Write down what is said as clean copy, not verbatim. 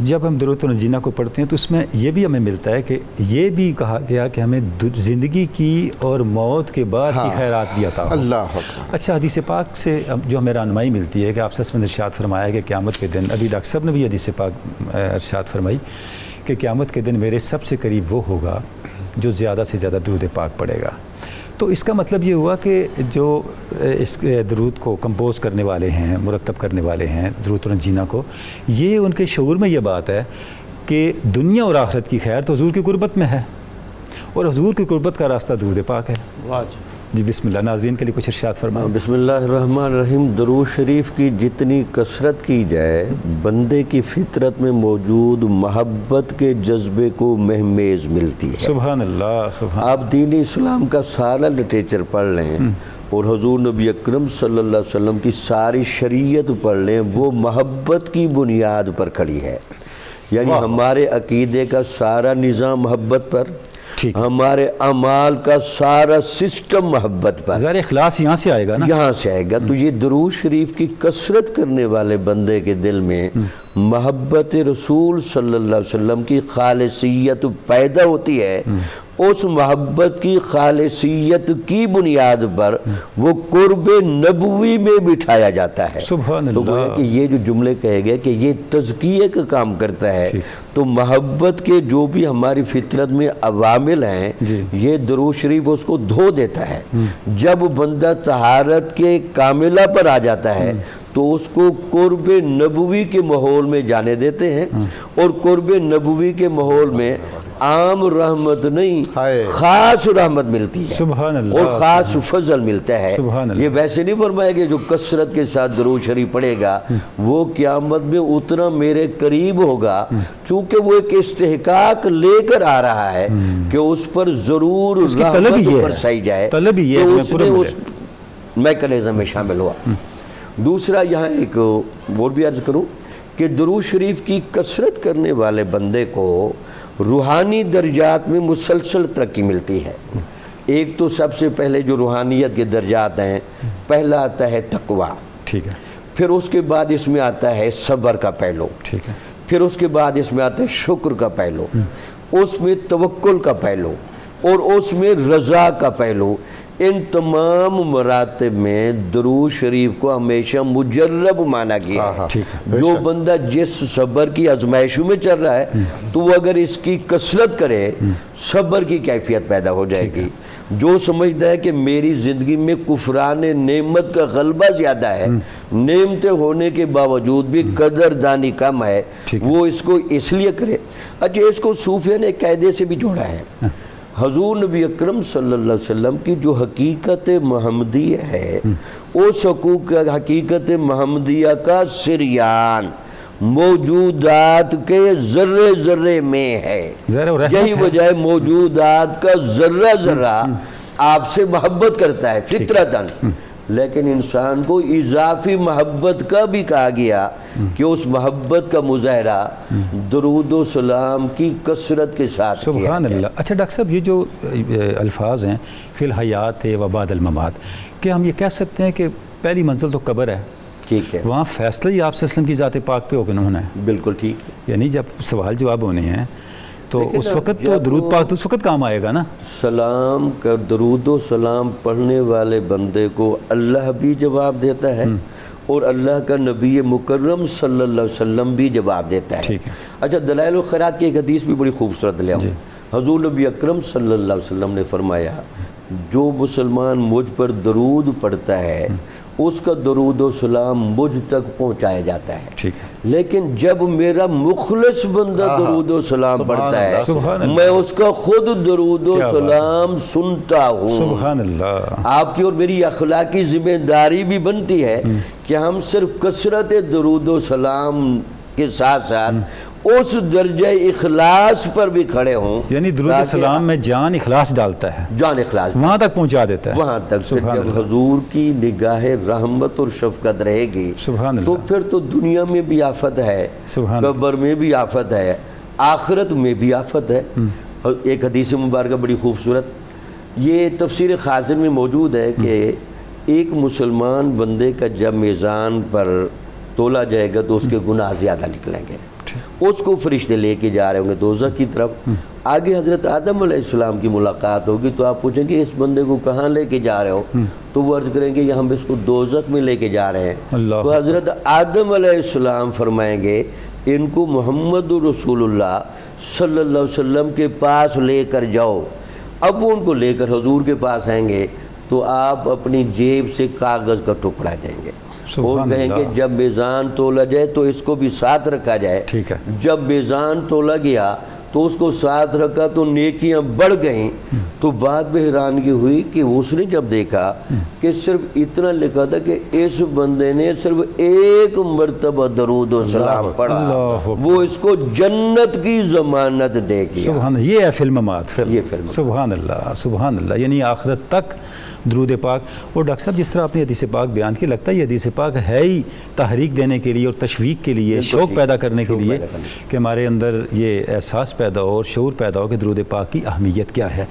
جب ہم درود النجینہ کو پڑھتے ہیں تو اس میں یہ بھی ہمیں ملتا ہے کہ یہ بھی کہا گیا کہ ہمیں زندگی کی اور موت کے بعد کی خیرات بھی عطا ہو۔ اللہ اچھا، حدیث پاک سے جو ہمیں رہنمائی ملتی ہے کہ آپ نے ارشاد فرمایا کہ قیامت کے دن، ابھی ڈاکٹر صاحب نے بھی حدیث پاک ارشاد فرمائی کہ قیامت کے دن میرے سب سے قریب وہ ہوگا جو زیادہ سے زیادہ درود پاک پڑھے گا۔ تو اس کا مطلب یہ ہوا کہ جو اس درود کو کمپوز کرنے والے ہیں، مرتب کرنے والے ہیں درود النجینہ کو، یہ ان کے شعور میں یہ بات ہے کہ دنیا اور آخرت کی خیر تو حضور کی قربت میں ہے، اور حضور کی قربت کا راستہ درود پاک ہے۔ جی بسم اللہ، ناظرین کے لیے کچھ ارشاد فرمائیں۔ بسم اللہ الرحمن الرحیم۔ درود شریف کی جتنی کثرت کی جائے، بندے کی فطرت میں موجود محبت کے جذبے کو مہمیز ملتی ہے۔ سبحان اللہ، سبحان۔ آپ دین اسلام کا سارا لٹریچر پڑھ لیں اور حضور نبی اکرم صلی اللہ علیہ وسلم کی ساری شریعت پڑھ لیں، وہ محبت کی بنیاد پر کھڑی ہے۔ یعنی ہمارے عقیدے کا سارا نظام محبت پر، ہمارے اعمال کا سارا سسٹم محبت پر، ظاہر اخلاص یہاں سے آئے گا نا، یہاں سے آئے گا۔ تو یہ درود شریف کی کثرت کرنے والے بندے کے دل میں محبت رسول صلی اللہ علیہ وسلم کی خالصیت پیدا ہوتی ہے۔ اس محبت کی خالصیت کی بنیاد پر وہ قرب نبوی میں بٹھایا جاتا ہے۔ سبحان اللہ۔ تو گویا کہ یہ جو جملے کہے گئے کہ یہ تزکیے کا کام کرتا ہے، تو محبت کے جو بھی ہماری فطرت میں عوامل ہیں، یہ درود شریف اس کو دھو دیتا ہے۔ جب بندہ طہارت کے کاملہ پر آ جاتا ہے تو اس کو قرب نبوی کے ماحول میں جانے دیتے ہیں، اور قرب نبوی کے ماحول میں عام رحمت نہیں، خاص رحمت ملتی ہے، سبحان اللہ، اور خاص فضل ملتا ہے۔ سبحان اللہ۔ یہ ویسے نہیں فرمایا کہ جو کثرت کے ساتھ درود شریف پڑھے گا وہ قیامت میں اتنا میرے قریب ہوگا، چونکہ وہ ایک استحقاق لے کر آ رہا ہے کہ اس پر ضرور رحمت برسائی جائے، تو اس نے اس میکانزم میں شامل ہوا۔ دوسرا یہاں ایک اور بھی عرض کروں کہ درود شریف کی کثرت کرنے والے بندے کو روحانی درجات میں مسلسل ترقی ملتی ہے۔ ایک تو سب سے پہلے جو روحانیت کے درجات ہیں، پہلا آتا ہے تقوی، ٹھیک ہے، پھر اس کے بعد اس میں آتا ہے صبر کا پہلو، ٹھیک ہے، پھر اس کے بعد اس میں آتا ہے شکر کا پہلو، اس میں توکل کا پہلو، اور اس میں رضا کا پہلو۔ ان تمام مراتب میں درود شریف کو ہمیشہ مجرب مانا گیا ہے۔ جو بندہ جس صبر کی آزمائشوں میں چل رہا ہے تو وہ اگر اس کی کثرت کرے، صبر کی کیفیت پیدا ہو جائے گی۔ جو سمجھتا ہے کہ میری زندگی میں کفران نعمت کا غلبہ زیادہ ہے، نعمتیں ہونے کے باوجود بھی قدردانی کم ہے، وہ اس کو اس لیے کرے۔ اچھا، اس کو صوفیہ نے قاعدے سے بھی جوڑا ہے۔ حضور نبی اکرم صلی اللہ علیہ وسلم کی جو حقیقت محمدیہ ہے، اس حقیقت محمدیہ کا سریان موجودات کے ذرے ذرے میں ہے۔ یہی وجہ ہے موجودات کا ذرہ ذرہ آپ سے محبت کرتا ہے فطرتاً، لیکن انسان کو اضافی محبت کا بھی کہا گیا کہ اس محبت کا مظاہرہ درود و سلام کی کثرت کے ساتھ کیا۔ سبحان اللہ۔ اچھا ڈاکٹر صاحب، یہ جو الفاظ ہیں فی الحیات و بعد الممات، کیا ہم یہ کہہ سکتے ہیں کہ پہلی منزل تو قبر ہے، ٹھیک ہے، وہاں فیصلہ ہی آپ صلی اللہ علیہ وسلم کی ذات پاک پہ ہونا ہے؟ بالکل ٹھیک ہے۔ یعنی جب سوال جواب ہونے ہیں تو اس وقت تو درود پاک تو اس وقت کام آئے گا نا۔ سلام کا درود و سلام پڑھنے والے بندے کو اللہ بھی جواب دیتا ہے، اور اللہ کا نبی مکرم صلی اللہ علیہ وسلم بھی جواب دیتا ہے۔ اچھا، دلائل الخیرات کی ایک حدیث بھی بڑی خوبصورت لے آؤں۔ حضور نبی اکرم صلی اللہ علیہ وسلم نے فرمایا، جو مسلمان مجھ پر درود پڑھتا ہے اس کا درود و سلام مجھ تک پہنچایا جاتا ہے، لیکن جب میرا مخلص بندہ درود و سلام پڑھتا ہے میں اس کا خود درود و سلام سنتا ہوں۔ سبحان اللہ۔ آپ کی اور میری اخلاقی ذمہ داری بھی بنتی ہے کہ ہم صرف کثرت درود و سلام کے ساتھ ساتھ اس درجہ اخلاص پر بھی کھڑے ہوں، یعنی درود السلام میں جان اخلاص ڈالتا ہے، جان اخلاص وہاں تک پہنچا دیتا ہے، وہاں تک۔ جب حضور کی نگاہ رحمت اور شفقت رہے گی تو پھر تو دنیا میں بھی آفت ہے، قبر میں بھی آفت ہے، آخرت میں بھی آفت ہے۔ ایک حدیث مبارکہ بڑی خوبصورت، یہ تفسیر خازن میں موجود ہے کہ ایک مسلمان بندے کا جب میزان پر تولا جائے گا تو اس کے گناہ زیادہ نکلیں گے، اس کو فرشتے لے کے جا رہے ہوں گے دوزخ کی طرف. آگے حضرت آدم علیہ السلام کی ملاقات ہوگی تو آپ پوچھیں گے اس بندے کو کہاں لے کے جا رہے ہو؟ تو وہ عرض کریں گے کہ ہم اس کو دوزخ میں لے کے جا رہے ہیں. اللہ. تو حضرت آدم علیہ السلام فرمائیں گے ان کو محمد رسول اللہ صلی اللہ علیہ وسلم کے پاس لے کر جاؤ. اب وہ ان کو لے کر حضور کے پاس آئیں گے تو آپ اپنی جیب سے کاغذ کا ٹکڑا دیں گے اور کہیں گے جب میزان تولا جائے تو اس کو بھی ساتھ رکھا جائے. ٹھیک ہے. جب میزان تولا گیا تو اس کو ساتھ رکھا تو نیکیاں بڑھ گئیں. تو بعد میں حیرانگی ہوئی کہ اس نے جب دیکھا کہ صرف اتنا لکھا تھا کہ اس بندے نے صرف ایک مرتبہ درود و سلام پڑھا, وہ اس کو جنت کی ضمانت دے گیا. سبحان اللہ. یہ ہے فی الممات. یہ فی الممات. سبحان اللہ سبحان اللہ. یعنی آخرت تک درود پاک. اور ڈاکٹر صاحب جس طرح آپ نے حدیث پاک بیان کی, لگتا ہے یہ حدیث پاک ہے ہی تحریک دینے کے لیے اور تشویق کے لیے, شوق پیدا کرنے کے لیے کہ ہمارے اندر یہ احساس پیدا ہو اور شعور پیدا ہو کہ درود پاک کی اہمیت کیا ہے.